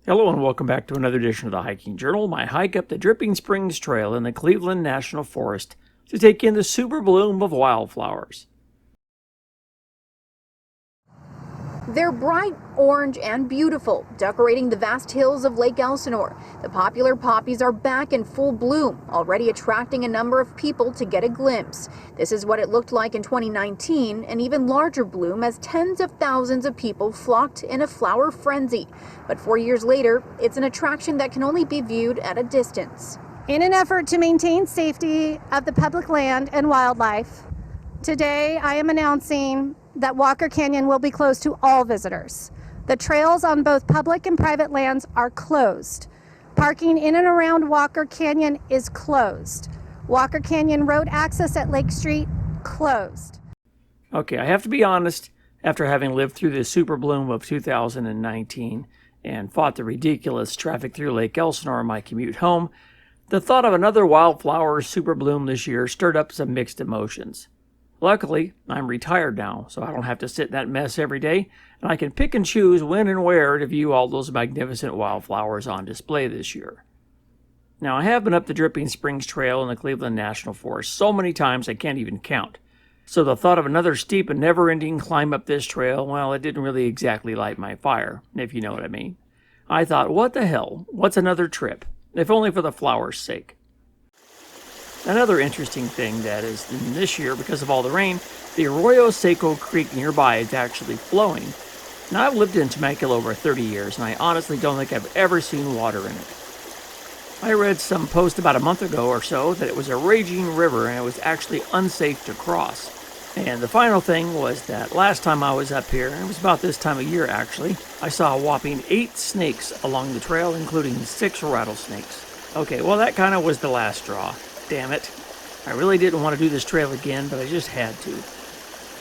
Hello and welcome back to another edition of the Hiking Journal, my hike up the Dripping Springs Trail in the Cleveland National Forest to take in the Superbloom of wildflowers. They're bright orange and beautiful, decorating the vast hills of Lake Elsinore. The popular poppies are back in full bloom, already attracting a number of people to get a glimpse. This is what it looked like in 2019, an even larger bloom as tens of thousands of people flocked in a flower frenzy. But 4 years later, it's an attraction that can only be viewed at a distance. In an effort to maintain safety of the public land and wildlife, today I am announcing that Walker Canyon will be closed to all visitors. The trails on both public and private lands are closed. Parking in and around Walker Canyon is closed. Walker Canyon road access at Lake Street, closed. Okay, I have to be honest, after having lived through the Superbloom of 2019 and fought the ridiculous traffic through Lake Elsinore on my commute home, the thought of another wildflower Superbloom this year stirred up some mixed emotions. Luckily, I'm retired now, so I don't have to sit in that mess every day, and I can pick and choose when and where to view all those magnificent wildflowers on display this year. Now, I have been up the Dripping Springs Trail in the Cleveland National Forest so many times I can't even count. So the thought of another steep and never-ending climb up this trail, well, it didn't really exactly light my fire, if you know what I mean. I thought, what the hell? What's another trip? If only for the flowers' sake. Another interesting thing that is this year, because of all the rain, the Arroyo Seco Creek nearby is actually flowing. Now, I've lived in Temecula over 30 years, and I honestly don't think I've ever seen water in it. I read some post about a month ago or so that it was a raging river and it was actually unsafe to cross. And the final thing was that last time I was up here, and it was about this time of year actually, I saw a whopping 8 snakes along the trail, including 6 rattlesnakes. Okay, well that kind of was the last straw. Damn it. I really didn't want to do this trail again, but I just had to.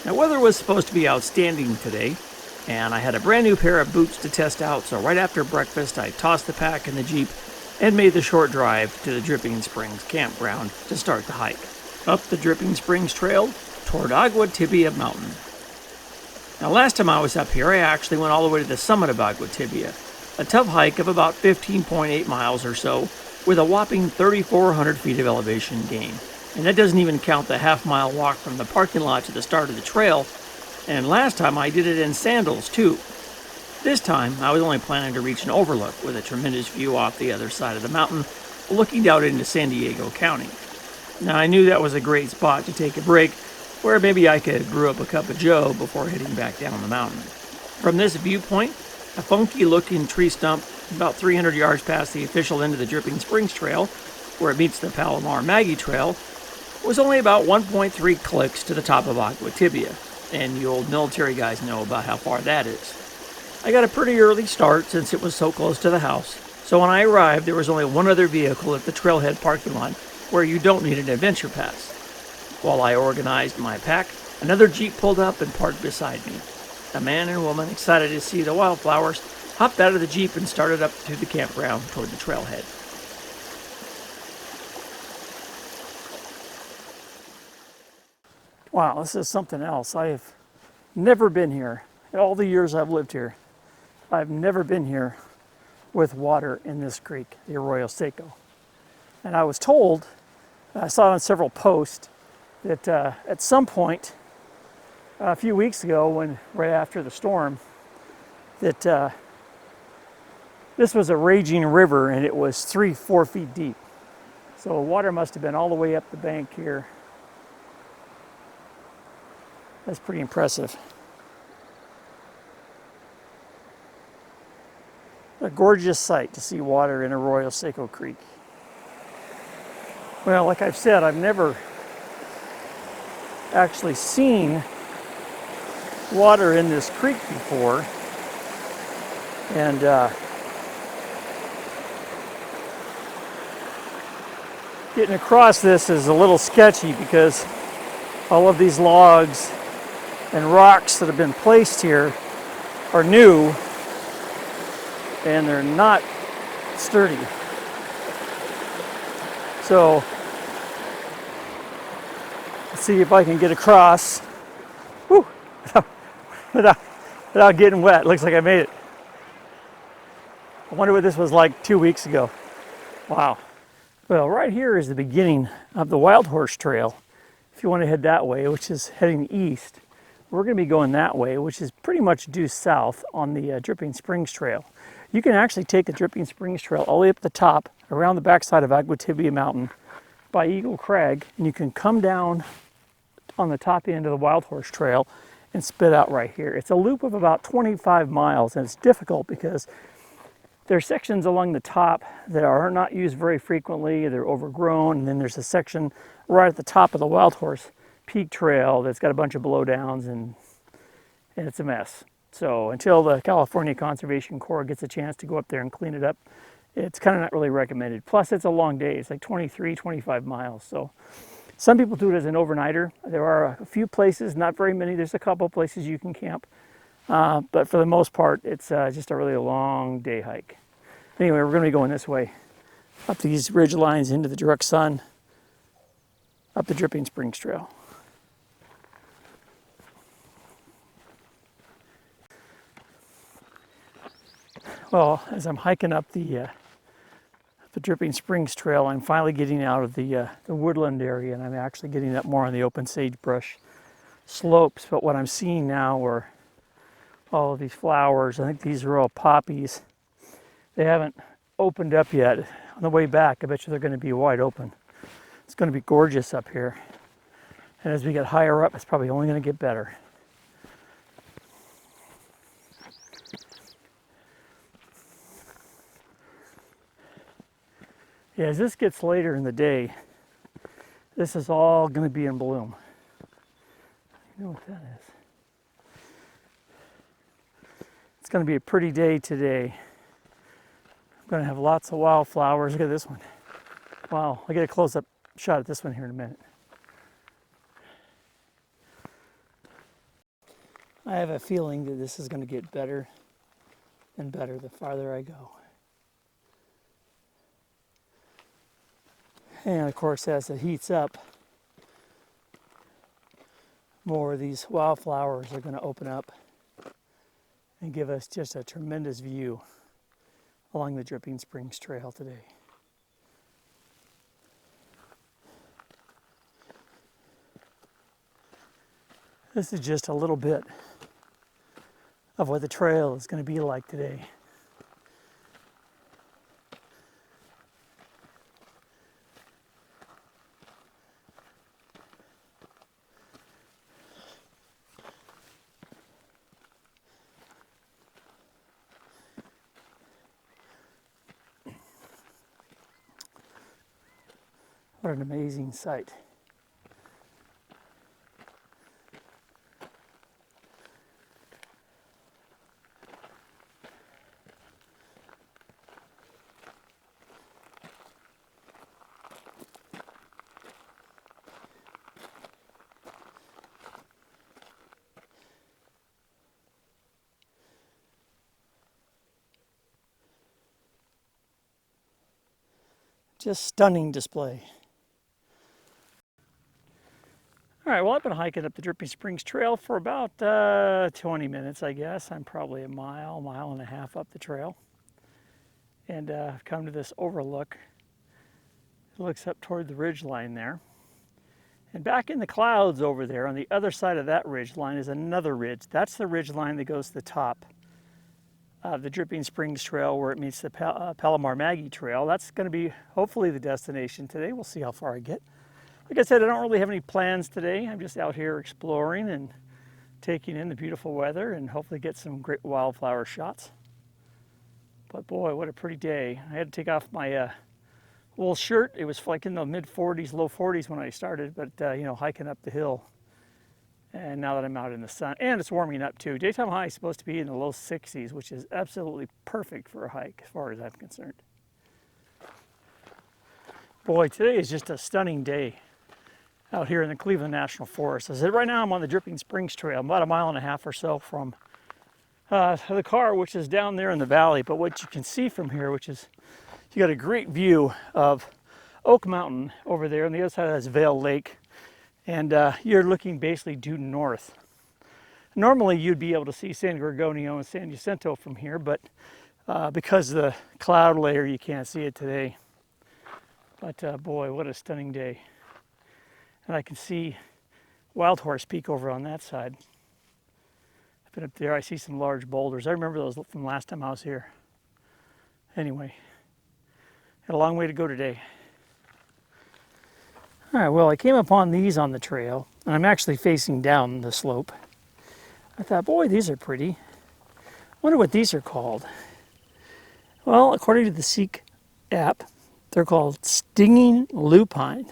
Now, weather was supposed to be outstanding today, and I had a brand new pair of boots to test out, so right after breakfast, I tossed the pack in the Jeep and made the short drive to the Dripping Springs campground to start the hike. Up the Dripping Springs Trail toward Agua Tibia Mountain. Now, last time I was up here, I actually went all the way to the summit of Agua Tibia, a tough hike of about 15.8 miles or so, with a whopping 3,400 feet of elevation gain. And that doesn't even count the half-mile walk from the parking lot to the start of the trail. And last time I did it in sandals, too. This time, I was only planning to reach an overlook with a tremendous view off the other side of the mountain, looking out into San Diego County. Now, I knew that was a great spot to take a break, where maybe I could brew up a cup of joe before heading back down the mountain. From this viewpoint, a funky-looking tree stump about 300 yards past the official end of the Dripping Springs Trail, where it meets the Palomar Maggie Trail, was only about 1.3 clicks to the top of Agua Tibia, and you old military guys know about how far that is. I got a pretty early start since it was so close to the house, so when I arrived there was only one other vehicle at the Trailhead parking lot, where you don't need an adventure pass. While I organized my pack, another Jeep pulled up and parked beside me. A man and woman, excited to see the wildflowers, hopped out of the Jeep and started up to the campground toward the trailhead. Wow, this is something else. I have never been here. In all the years I've lived here, I've never been here with water in this creek, the Arroyo Seco. And I was told, I saw it on several posts, that at some point, a few weeks ago, right after the storm, that this was a raging river and it was 3-4 feet deep. So water must have been all the way up the bank here. That's pretty impressive. A gorgeous sight to see water in Arroyo Seco Creek. Well, like I've said, I've never actually seen water in this creek before. And getting across this is a little sketchy because all of these logs and rocks that have been placed here are new and they're not sturdy. So let's see if I can get across without getting wet. Looks like I made it. I wonder what this was like 2 weeks ago. Wow. Well, right here is the beginning of the Wild Horse Trail. If you want to head that way, which is heading east, we're going to be going that way, which is pretty much due south on the Dripping Springs Trail. You can actually take the Dripping Springs Trail all the way up the top, around the backside of Agua-Tibia Mountain by Eagle Crag, and you can come down on the top end of the Wild Horse Trail and spit out right here. It's a loop of about 25 miles, and it's difficult because there are sections along the top that are not used very frequently, they're overgrown, and then there's a section right at the top of the Wild Horse Peak Trail that's got a bunch of blowdowns, and it's a mess. So until the California Conservation Corps gets a chance to go up there and clean it up, it's kind of not really recommended. Plus it's a long day, it's like 23, 25 miles. So some people do it as an overnighter. There are a few places, not very many, there's a couple places you can camp. But for the most part, it's just a really long day hike. Anyway, we're going to be going this way, up these ridge lines into the direct sun, up the Dripping Springs Trail. Well, as I'm hiking up the Dripping Springs Trail, I'm finally getting out of the woodland area, and I'm actually getting up more on the open sagebrush slopes. But what I'm seeing now are all of these flowers. I think these are all poppies. They haven't opened up yet. On the way back, I bet you they're going to be wide open. It's going to be gorgeous up here. And as we get higher up, it's probably only going to get better. Yeah, as this gets later in the day, this is all going to be in bloom. You know what that is? It's going to be a pretty day today. I'm going to have lots of wildflowers. Look at this one. Wow, I'll get a close-up shot at this one here in a minute. I have a feeling that this is going to get better and better the farther I go. And of course, as it heats up, more of these wildflowers are going to open up and give us just a tremendous view along the Dripping Springs Trail today. This is just a little bit of what the trail is going to be like today. What an amazing sight. Just stunning display. All right, well, I've been hiking up the Dripping Springs Trail for about 20 minutes, I guess. I'm probably a mile and a half up the trail. And I've come to this overlook. It looks up toward the ridge line there. And back in the clouds over there, on the other side of that ridge line, is another ridge. That's the ridge line that goes to the top of the Dripping Springs Trail, where it meets the Palomar-Maggie Trail. That's going to be hopefully the destination today. We'll see how far I get. Like I said, I don't really have any plans today. I'm just out here exploring and taking in the beautiful weather and hopefully get some great wildflower shots. But boy, what a pretty day. I had to take off my wool shirt. It was like in the mid-40s, low 40s when I started, but you know, hiking up the hill. And now that I'm out in the sun, and it's warming up too. Daytime high is supposed to be in the low 60s, which is absolutely perfect for a hike as far as I'm concerned. Boy, today is just a stunning day out here in the Cleveland National Forest. As I said, right now I'm on the Dripping Springs Trail. I'm about a mile and a half or so from the car, which is down there in the valley. But what you can see from here, which is, you got a great view of Oak Mountain over there, and the other side is Vail Lake. And you're looking basically due north. Normally you'd be able to see San Gorgonio and San Jacinto from here, but Because of the cloud layer, you can't see it today. But boy, what a stunning day. And I can see Wild Horse Peak over on that side. I've been up there, I see some large boulders. I remember those from last time I was here. Anyway, had a long way to go today. All right, well, I came upon these on the trail, and I'm actually facing down the slope. I thought, boy, these are pretty. Wonder what these are called. Well, according to the Seek app, they're called stinging lupine.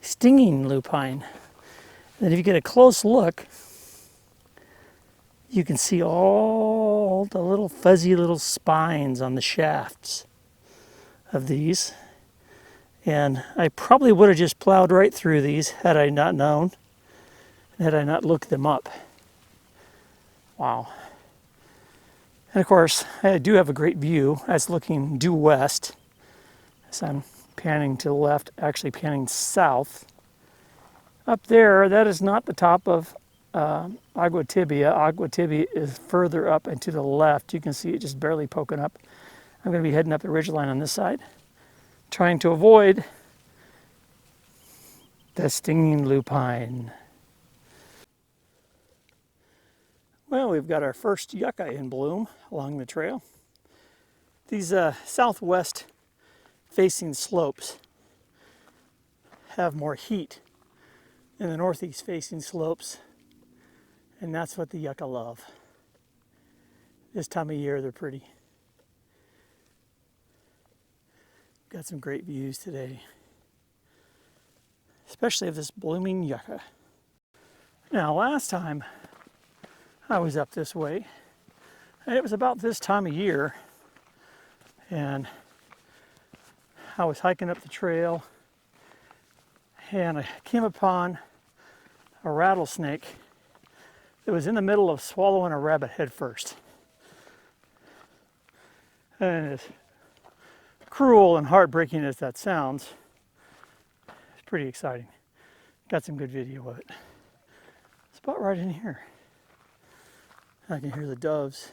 Stinging lupine. And if you get a close look, you can see all the little fuzzy little spines on the shafts of these. And I probably would have just plowed right through these had I not known, had I not looked them up. Wow. And of course, I do have a great view. That's looking due west. As I'm panning to the left, actually panning south. Up there, that is not the top of Agua Tibia. Agua Tibia is further up and to the left. You can see it just barely poking up. I'm going to be heading up the ridgeline on this side, trying to avoid the stinging lupine. Well, we've got our first yucca in bloom along the trail. These southwest facing slopes have more heat than the northeast facing slopes, and that's what the yucca love. This time of year they're pretty. Got some great views today, especially of this blooming yucca. Now, last time I was up this way, and it was about this time of year, and I was hiking up the trail, and I came upon a rattlesnake that was in the middle of swallowing a rabbit head first. And as cruel and heartbreaking as that sounds, it's pretty exciting. Got some good video of it. It's about right in here. I can hear the doves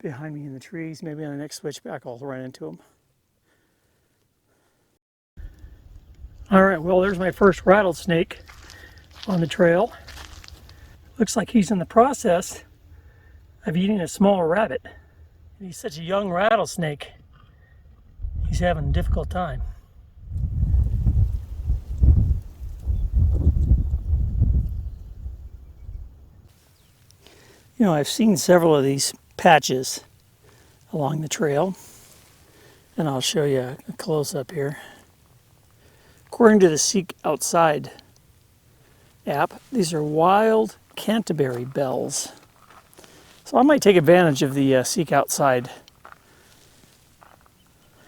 behind me in the trees. Maybe on the next switchback I'll run into them. All right, well, there's my first rattlesnake on the trail. Looks like he's in the process of eating a small rabbit. And he's such a young rattlesnake, he's having a difficult time. You know, I've seen several of these patches along the trail, and I'll show you a close-up here. According to the Seek Outside app, these are wild Canterbury bells. So I might take advantage of the Seek Outside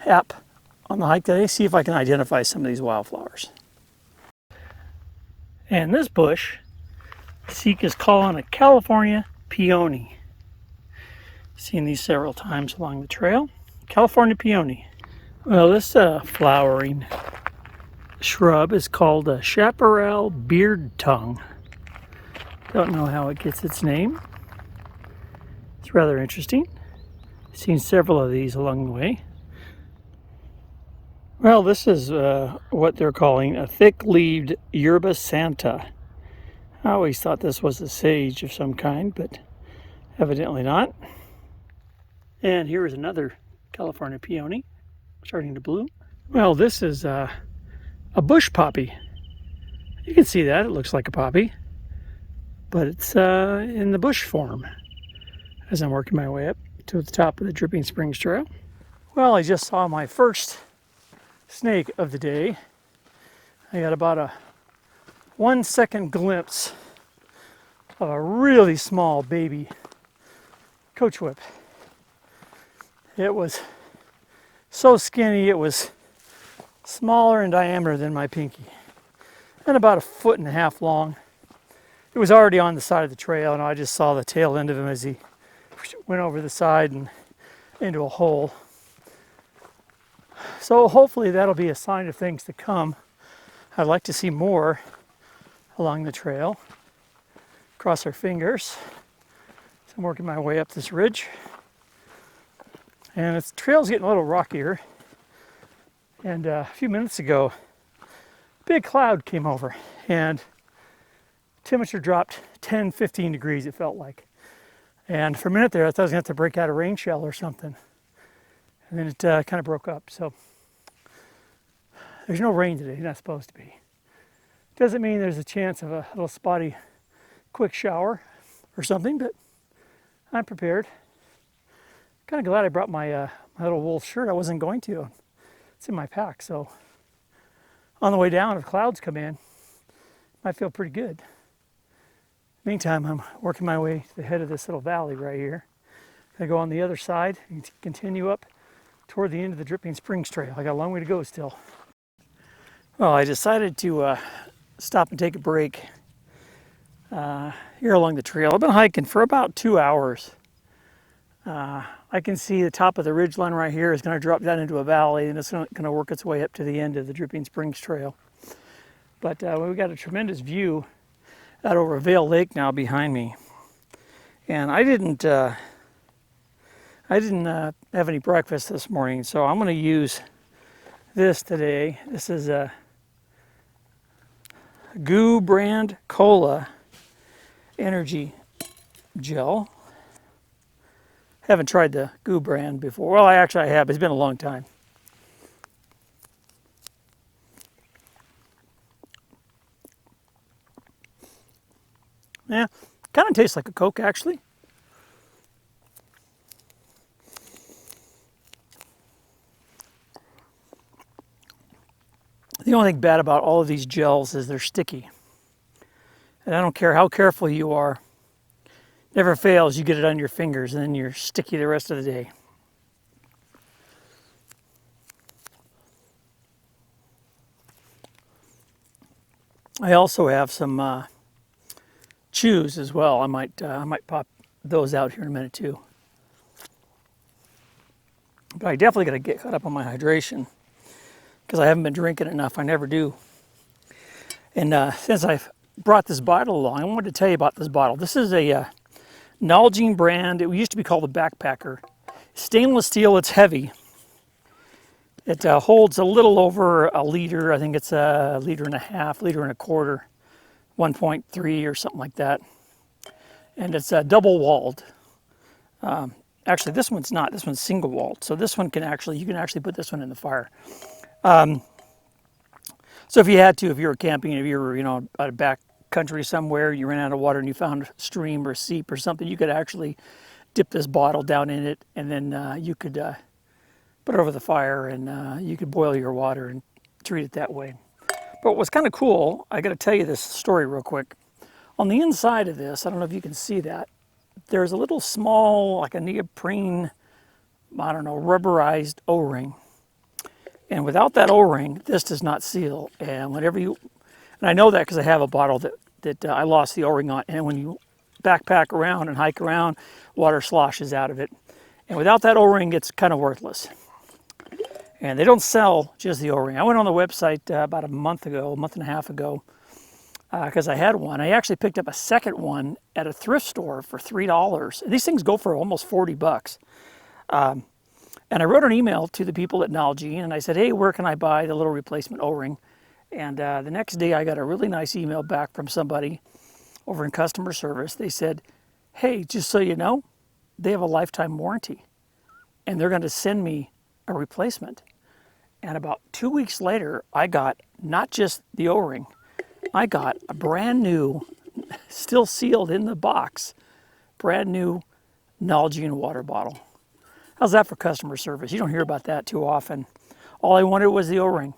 app on the hike today, see if I can identify some of these wildflowers. And this bush, Seek is calling a California peony. Seen these several times along the trail. California peony. Well, this flowering shrub is called a chaparral beard tongue. Don't know how it gets its name. It's rather interesting. Seen several of these along the way. Well, this is what they're calling a thick-leaved yerba santa. I always thought this was a sage of some kind, but evidently not. And here is another California peony starting to bloom. Well, this is a bush poppy. You can see that, it looks like a poppy, but it's in the bush form as I'm working my way up to the top of the Dripping Springs Trail. Well, I just saw my first snake of the day. I got about a 1 second glimpse of a really small baby coach whip. It was so skinny, it was smaller in diameter than my pinky and about 1.5 feet long. It was already on the side of the trail, and I just saw the tail end of him as he went over the side and into a hole. So hopefully that'll be a sign of things to come. I'd like to see more along the trail. Cross our fingers. So I'm working my way up this ridge. And the trail's getting a little rockier. And a few minutes ago, a big cloud came over and temperature dropped 10, 15 degrees, it felt like. And for a minute there, I thought I was going to have to break out a rain shell or something. And then it kind of broke up. So there's no rain today, not supposed to be. Doesn't mean there's a chance of a little spotty quick shower or something, but I'm prepared. Kind of glad I brought my little wool shirt. I wasn't going to. It's in my pack, so on the way down, if clouds come in, I feel pretty good. Meantime, I'm working my way to the head of this little valley right here. I go on the other side and continue up toward the end of the Dripping Springs Trail. I got a long way to go still. Well, I decided to stop and take a break here along the trail. I've been hiking for about 2 hours. I can see the top of the ridgeline right here is going to drop down into a valley, and it's going to work its way up to the end of the Dripping Springs Trail. But we've got a tremendous view out over Vail Lake now behind me. And I didn't have any breakfast this morning, so I'm going to use this today. This is a Goo brand Cola energy gel. Haven't tried the Goo brand before. Well, I have. It's been a long time. Yeah, kind of tastes like a Coke, actually. The only thing bad about all of these gels is they're sticky. And I don't care how careful you are. Never fails, you get it on your fingers and then you're sticky the rest of the day. I also have some chews as well. I might pop those out here in a minute too. But I definitely got to get caught up on my hydration because I haven't been drinking enough. I never do. And since I've brought this bottle along, I wanted to tell you about this bottle. This is a Nalgene brand. It used to be called the Backpacker. Stainless steel, it's heavy. It holds a little over a liter. I think it's a liter and a half, liter and a quarter, 1.3 or something like that. And it's double walled. Actually, this one's not. This one's single walled. So this one you can actually put this one in the fire. So if you had to, if you were camping, if you were, out of back country somewhere, you ran out of water and you found a stream or a seep or something, you could actually dip this bottle down in it, and then you could put it over the fire, and you could boil your water and treat it that way. But what's kind of cool, I got to tell you this story real quick. On the inside of this, I don't know if you can see that, there's a little small, like a neoprene, rubberized O-ring. And without that O-ring, this does not seal. And and I know that because I have a bottle that I lost the O-ring on, and when you backpack around and hike around, water sloshes out of it. And without that O-ring, it's kind of worthless. And they don't sell just the O-ring. I went on the website about a month and a half ago, because I had one. I actually picked up a second one at a thrift store for $3. These things go for almost $40. And I wrote an email to the people at Nalgene, and I said, hey, where can I buy the little replacement O-ring? And the next day I got a really nice email back from somebody over in customer service. They said, hey, just so you know, they have a lifetime warranty, and they're going to send me a replacement. And about 2 weeks later, I got not just the O-ring, I got a brand new, still sealed in the box, brand new Nalgene water bottle. How's that for customer service? You don't hear about that too often. All I wanted was the O-ring.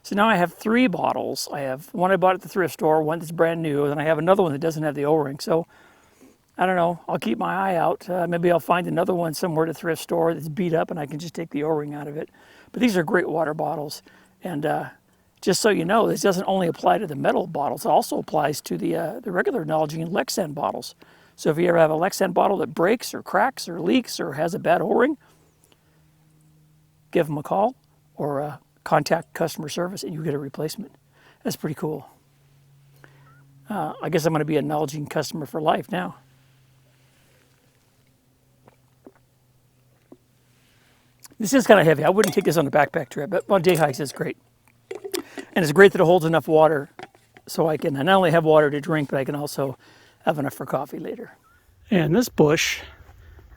So now I have 3 bottles. I have one I bought at the thrift store, one that's brand new, and then I have another one that doesn't have the O-ring. So I don't know, I'll keep my eye out. Maybe I'll find another one somewhere at a thrift store that's beat up and I can just take the O-ring out of it. But these are great water bottles. And just so you know, this doesn't only apply to the metal bottles, it also applies to the regular Nalgene Lexan bottles. So if you ever have a Lexan bottle that breaks or cracks or leaks or has a bad O-ring, give them a call or contact customer service and you get a replacement. That's pretty cool. I guess I'm going to be a Nalgene customer for life now. This is kind of heavy. I wouldn't take this on a backpack trip, but on day hikes it's great. And it's great that it holds enough water so I can not only have water to drink, but I can also have enough for coffee later. And this bush,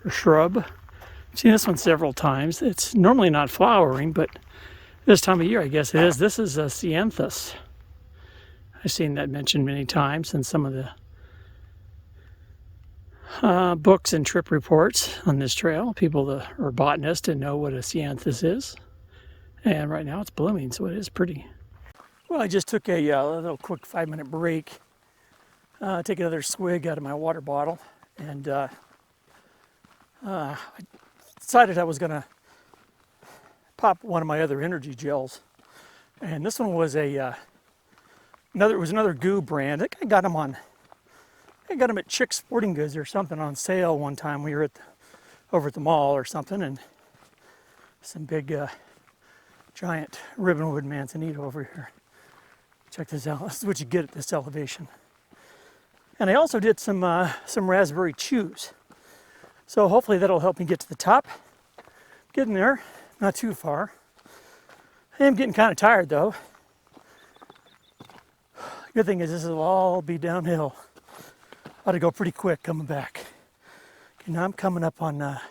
or shrub, I've seen this one several times. It's normally not flowering, but this time of year I guess it is. This is a ceanthus. I've seen that mentioned many times in some of the books and trip reports on this trail. People that are botanists and know what a ceanthus is. And right now it's blooming, so it is pretty. Well, I just took a little quick 5-minute break. Take another swig out of my water bottle. And I decided I was going to pop one of my other energy gels. And this one was another goo brand. I think I got them at Chick's Sporting Goods or something on sale one time. We were over at the mall or something, and some big giant ribbonwood manzanita over here. Check this out. This is what you get at this elevation. And I also did some raspberry chews. So hopefully that'll help me get to the top. Getting there, not too far. I am getting kind of tired though. Good thing is this will all be downhill. Ought to go pretty quick coming back. Okay, now I'm coming up on a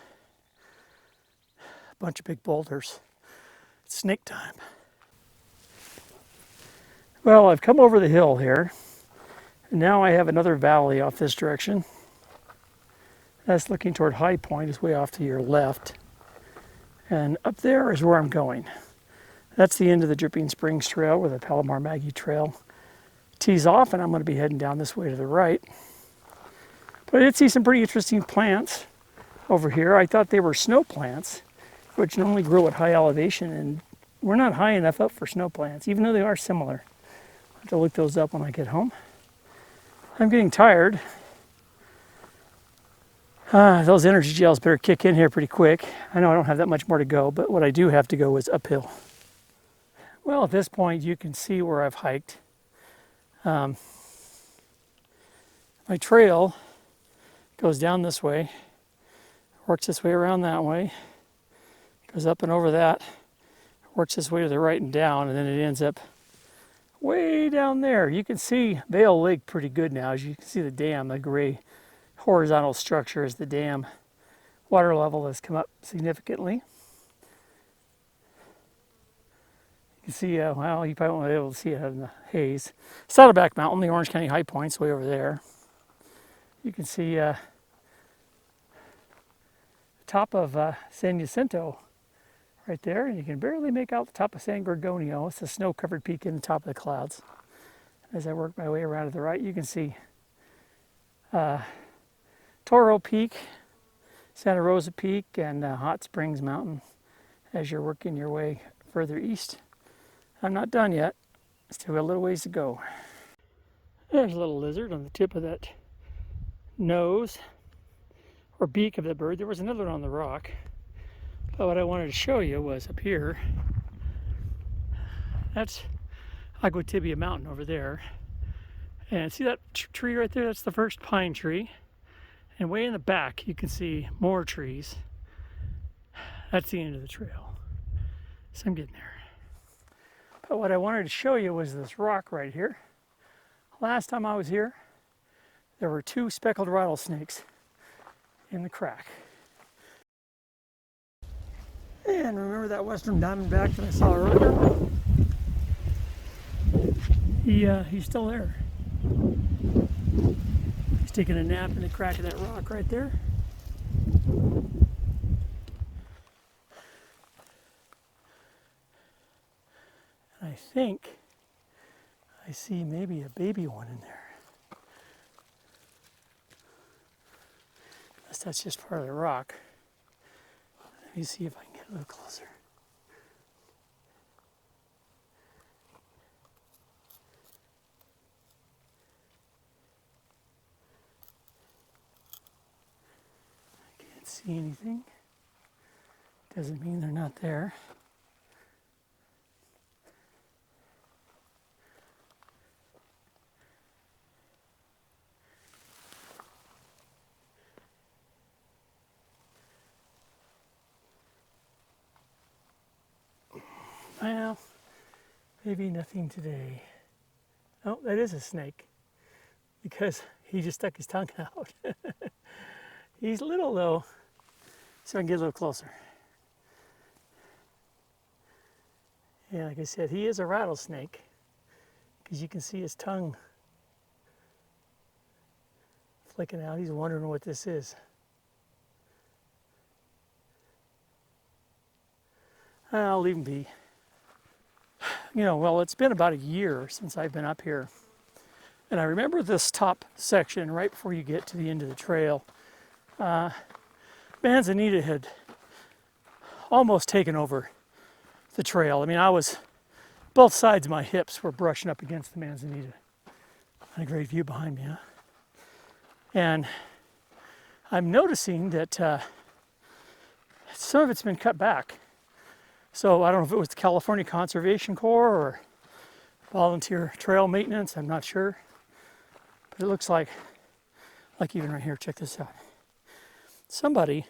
bunch of big boulders. It's snake time. Well, I've come over the hill here. And now I have another valley off this direction. That's looking toward High Point, is way off to your left. And up there is where I'm going. That's the end of the Dripping Springs Trail, where the Palomar Maggie Trail tees off, and I'm going to be heading down this way to the right. But I did see some pretty interesting plants over here. I thought they were snow plants, which normally grow at high elevation, and we're not high enough up for snow plants, even though they are similar. I'll have to look those up when I get home. I'm getting tired. Those energy gels better kick in here pretty quick. I know I don't have that much more to go, but what I do have to go is uphill. Well, at this point, you can see where I've hiked. My trail goes down this way, works its way around that way, goes up and over that, works its way to the right and down, and then it ends up way down there. You can see Vail Lake pretty good now. As you can see the dam, the gray horizontal structure is the dam. Water level has come up significantly. You can see, well, you probably won't be able to see it in the haze. Saddleback Mountain, the Orange County High Point's way over there. You can see top of San Jacinto right there, and you can barely make out the top of San Gorgonio. It's a snow-covered peak in the top of the clouds. As I work my way around to the right, you can see Toro Peak, Santa Rosa Peak, and Hot Springs Mountain as you're working your way further east. I'm not done yet. Still got a little ways to go. There's a little lizard on the tip of that nose or beak of the bird. There was another one on the rock. But what I wanted to show you was up here. That's Agua Tibia Mountain over there. And see that tree right there? That's the first pine tree. And way in the back, you can see more trees. That's the end of the trail. So I'm getting there. But what I wanted to show you was this rock right here. Last time I was here, there were 2 speckled rattlesnakes in the crack. And remember that western diamondback that I saw earlier? He's still there. He's taking a nap in the crack of that rock right there. I think I see maybe a baby one in there. Unless that's just part of the rock. Let me see if I can get a little closer. I can't see anything. Doesn't mean they're not there. Maybe nothing today. Oh, that is a snake, because he just stuck his tongue out. He's little though, so I can get a little closer. Yeah, like I said, he is a rattlesnake, because you can see his tongue flicking out. He's wondering what this is. I'll leave him be. You know, well, it's been about a year since I've been up here. And I remember this top section right before you get to the end of the trail. Manzanita had almost taken over the trail. I mean, both sides of my hips were brushing up against the manzanita. And a great view behind me, huh? And I'm noticing that some of it's been cut back. So I don't know if it was the California Conservation Corps or volunteer trail maintenance, I'm not sure. But it looks like even right here, check this out. Somebody's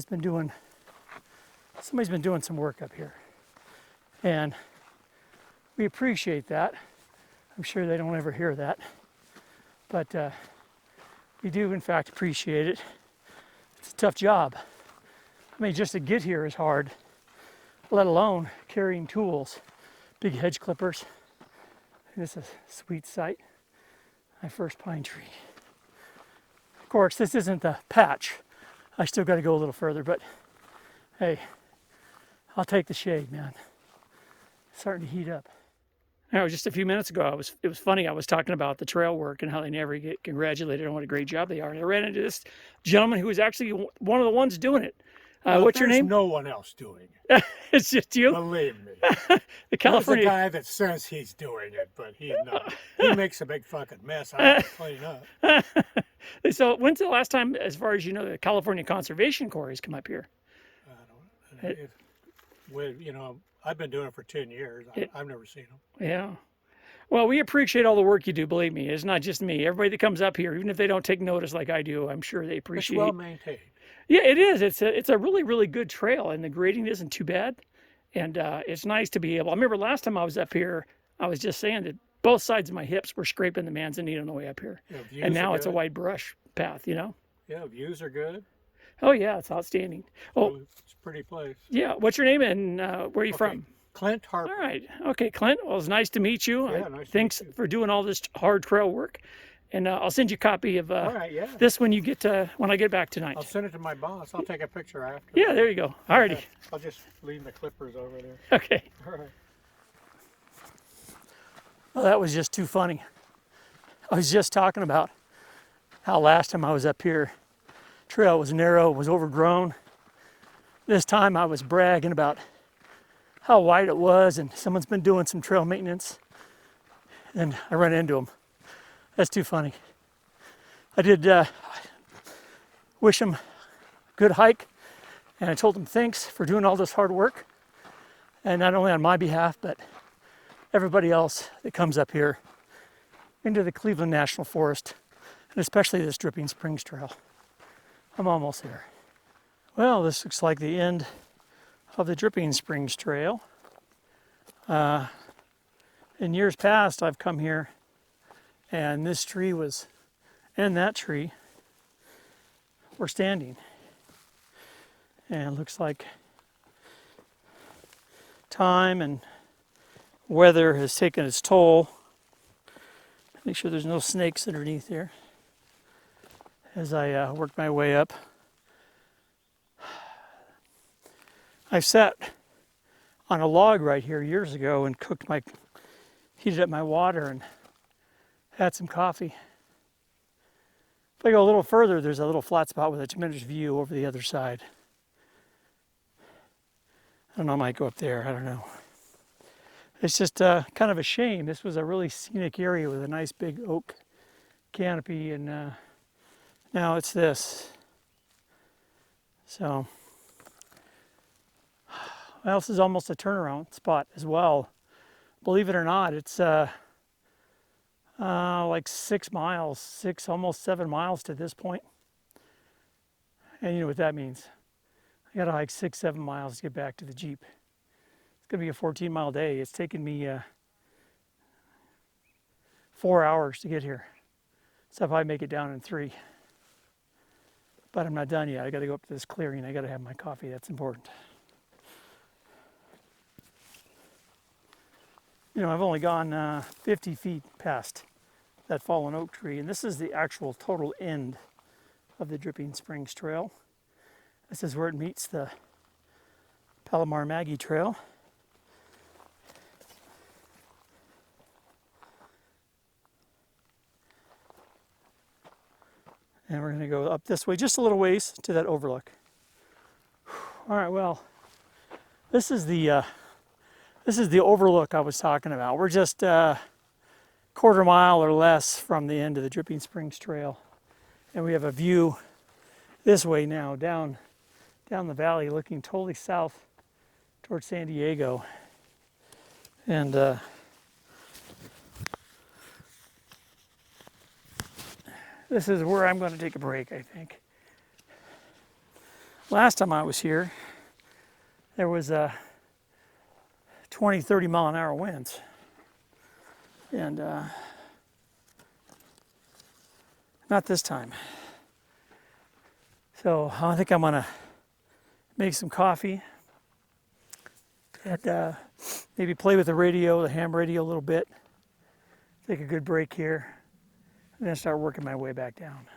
been doing some work up here. And we appreciate that. I'm sure they don't ever hear that. But we do, in fact, appreciate it. It's a tough job. I mean, just to get here is hard, let alone carrying tools, big hedge clippers. This is a sweet sight. My first pine tree. Of course, this isn't the patch. I still got to go a little further, but hey, I'll take the shade, man. It's starting to heat up. Now, just a few minutes ago, it was funny. I was talking about the trail work and how they never get congratulated on what a great job they are. And I ran into this gentleman who was actually one of the ones doing it. What's your name? No one else doing it. It's just you? Believe me. The California There's a guy that says he's doing it, but he's not. He makes a big fucking mess. I have to clean up. So when's the last time, as far as you know, the California Conservation Corps has come up here? I don't know. I've been doing it for 10 years. I've never seen them. Yeah. Well, we appreciate all the work you do, believe me. It's not just me. Everybody that comes up here, even if they don't take notice like I do, I'm sure they appreciate it. It's well maintained. Yeah, it is. It's a really, really good trail, and the grading isn't too bad. And it's nice to be able. I remember last time I was up here, I was just saying that both sides of my hips were scraping the manzanita on the way up here. Yeah, and now it's a wide brush path, you know? Yeah, views are good. Oh, yeah, it's outstanding. Oh, it's a pretty place. Yeah, what's your name and where are you from? Clint Harper. All right. Okay, Clint. Well, it's nice to meet you. Yeah, nice Thanks to meet you. for doing all this hard trail work. And I'll send you a copy of All right, yeah. this when I get back tonight. I'll send it to my boss. I'll take a picture after. Yeah, there you go. All righty. I'll just leave the clippers over there. Okay. All right. Well, that was just too funny. I was just talking about how last time I was up here, trail was narrow, was overgrown. This time I was bragging about how wide it was, and someone's been doing some trail maintenance, and I run into them. That's too funny. I did wish them a good hike, and I told them thanks for doing all this hard work, and not only on my behalf, but everybody else that comes up here into the Cleveland National Forest, and especially this Dripping Springs Trail. I'm almost there. Well, this looks like the end of the Dripping Springs Trail. In years past, I've come here, and this tree and that tree were standing. And it looks like time and weather has taken its toll. Make sure there's no snakes underneath here as I work my way up. I've sat on a log right here years ago and heated up my water and had some coffee. If I go a little further, there's a little flat spot with a tremendous view over the other side. I don't know, I might go up there, I don't know. It's just kind of a shame. This was a really scenic area with a nice big oak canopy, and now it's this. So, well, this is almost a turnaround spot as well. Believe it or not, it's like 6 miles, almost 7 miles to this point. And you know what that means. I gotta hike 6, 7 miles to get back to the Jeep. It's going to be a 14-mile day. It's taken me 4 hours to get here. So if I make it down in 3. But I'm not done yet. I got to go up to this clearing. I got to have my coffee. That's important. You know, I've only gone 50 feet past that fallen oak tree, and this is the actual total end of the Dripping Springs Trail. This is where it meets the Palomar Maggie Trail. And we're going to go up this way just a little ways to that overlook. All right, well, this is the overlook I was talking about. We're just a quarter mile or less from the end of the Dripping Springs Trail. And we have a view this way now, down the valley, looking totally south towards San Diego. And this is where I'm going to take a break, I think. Last time I was here, there was 20, 30 mile an hour winds. And not this time. So I think I'm going to make some coffee and maybe play with the radio, the ham radio a little bit. Take a good break here. And then start working my way back down.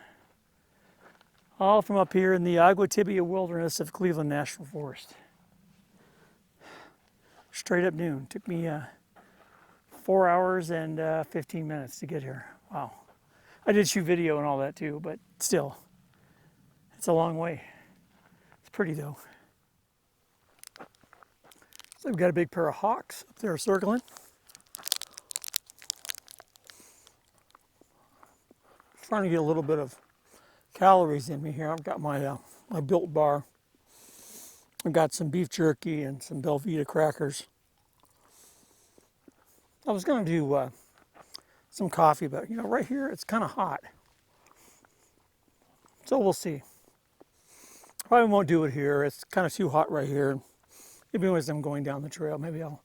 All from up here in the Agua Tibia wilderness of Cleveland National Forest. Straight up noon. Took me 4 hours and 15 minutes to get here. Wow. I did shoot video and all that too, but still, it's a long way. It's pretty though. So we've got a big pair of hawks up there circling. Trying to get a little bit of calories in me here. I've got my my Built Bar. I've got some beef jerky and some Belvita crackers. I was going to do some coffee, but you know, right here it's kind of hot. So we'll see. Probably won't do it here. It's kind of too hot right here. Maybe as I'm going down the trail, maybe I'll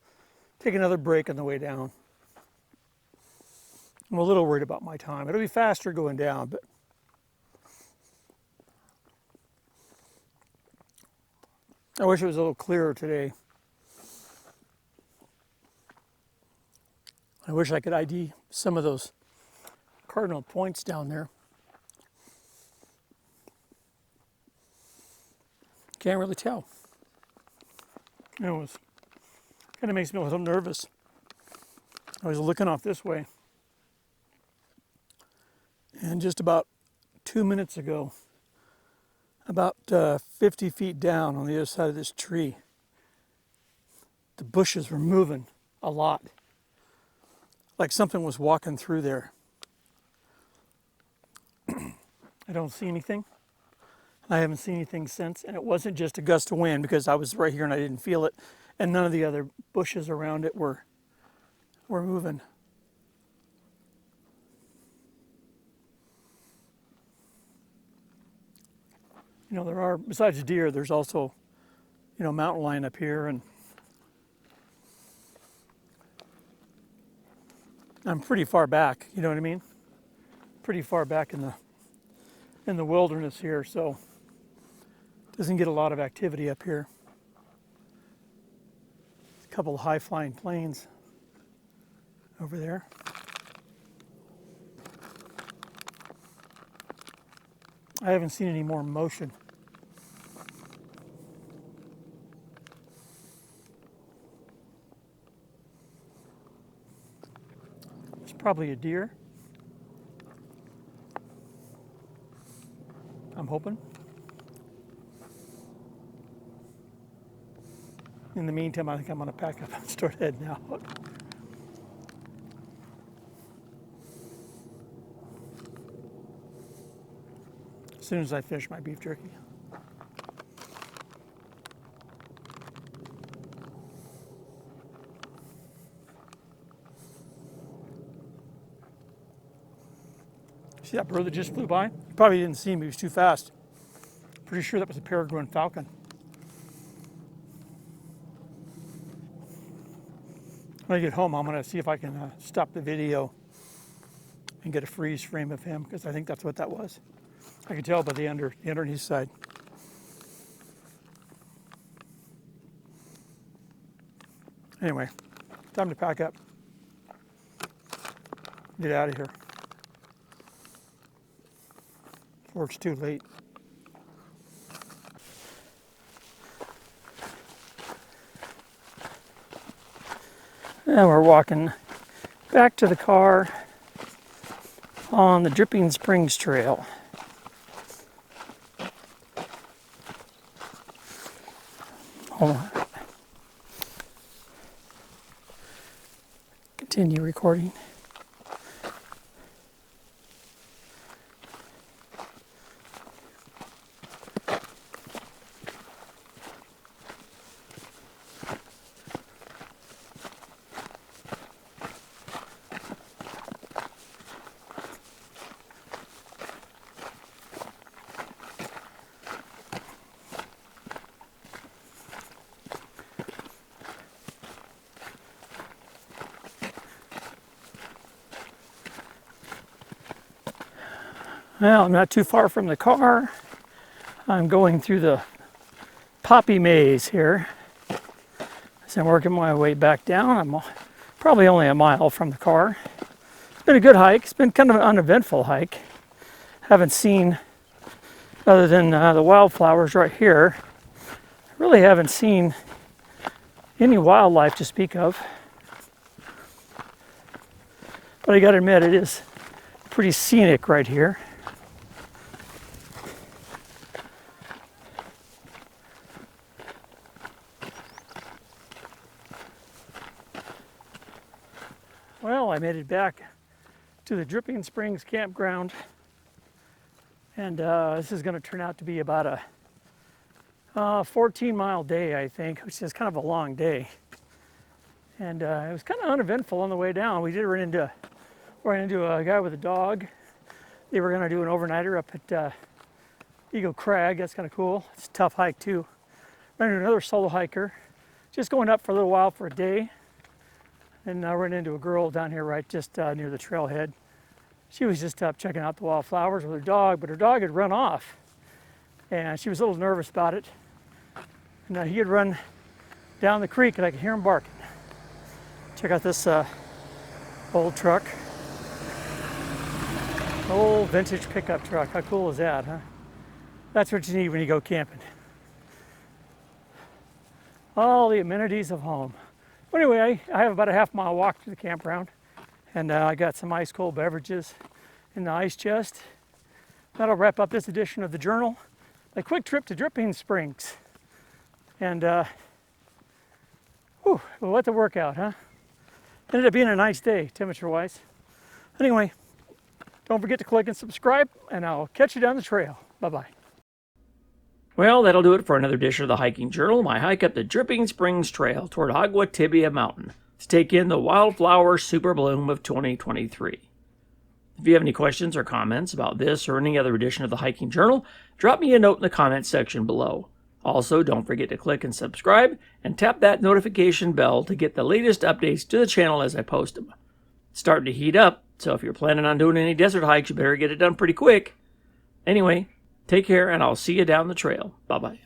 take another break on the way down. I'm a little worried about my time. It'll be faster going down, but I wish it was a little clearer today. I wish I could ID some of those cardinal points down there. Can't really tell. It was kind of makes me a little nervous. I was looking off this way. And just about 2 minutes ago, about 50 feet down on the other side of this tree, the bushes were moving a lot. Like something was walking through there. I don't see anything. I haven't seen anything since, and it wasn't just a gust of wind because I was right here and I didn't feel it, and none of the other bushes around it were moving. You know, there are, besides deer, there's also, you know, mountain lion up here, and I'm pretty far back, you know what I mean? Pretty far back in the wilderness here, so doesn't get a lot of activity up here. A couple of high-flying planes over there. I haven't seen any more motion. It's probably a deer. I'm hoping. In the meantime, I think I'm going to pack up and start heading out. As soon as I finish my beef jerky. See that bird that just flew by? You probably didn't see him, he was too fast. Pretty sure that was a peregrine falcon. When I get home, I'm going to see if I can stop the video and get a freeze frame of him, because I think that's what that was. I can tell by the underneath side. Anyway, time to pack up. Get out of here before it's too late. And we're walking back to the car on the Dripping Springs Trail. Hold on. Continue recording. Well, I'm not too far from the car. I'm going through the poppy maze here. As I'm working my way back down, I'm probably only a mile from the car. It's been a good hike. It's been kind of an uneventful hike. Haven't seen, other than the wildflowers right here, I really haven't seen any wildlife to speak of. But I gotta admit, it is pretty scenic right here. Well, I made it back to the Dripping Springs campground, and this is going to turn out to be about a 14-mile day, I think, which is kind of a long day. And it was kind of uneventful on the way down. We did run into a guy with a dog. They were going to do an overnighter up at Eagle Crag. That's kind of cool. It's a tough hike too. Ran into another solo hiker, just going up for a little while for a day. And I ran into a girl down here right just near the trailhead. She was just up checking out the wildflowers with her dog, but her dog had run off. And she was a little nervous about it. And he had run down the creek and I could hear him barking. Check out this old truck. Old vintage pickup truck. How cool is that, huh? That's what you need when you go camping. All the amenities of home. Anyway, I have about a half-mile walk to the campground, and I got some ice cold beverages in the ice chest. That'll wrap up this edition of the journal. A quick trip to Dripping Springs. And, what the workout, huh? Ended up being a nice day, temperature-wise. Anyway, don't forget to click and subscribe, and I'll catch you down the trail. Bye-bye. Well, that'll do it for another edition of the Hiking Journal, my hike up the Dripping Springs Trail toward Agua Tibia Mountain to take in the Wildflowers Superbloom of 2023. If you have any questions or comments about this or any other edition of the Hiking Journal, drop me a note in the comments section below. Also, don't forget to click and subscribe and tap that notification bell to get the latest updates to the channel as I post them. It's starting to heat up, so if you're planning on doing any desert hikes, you better get it done pretty quick. Anyway, take care, and I'll see you down the trail. Bye-bye.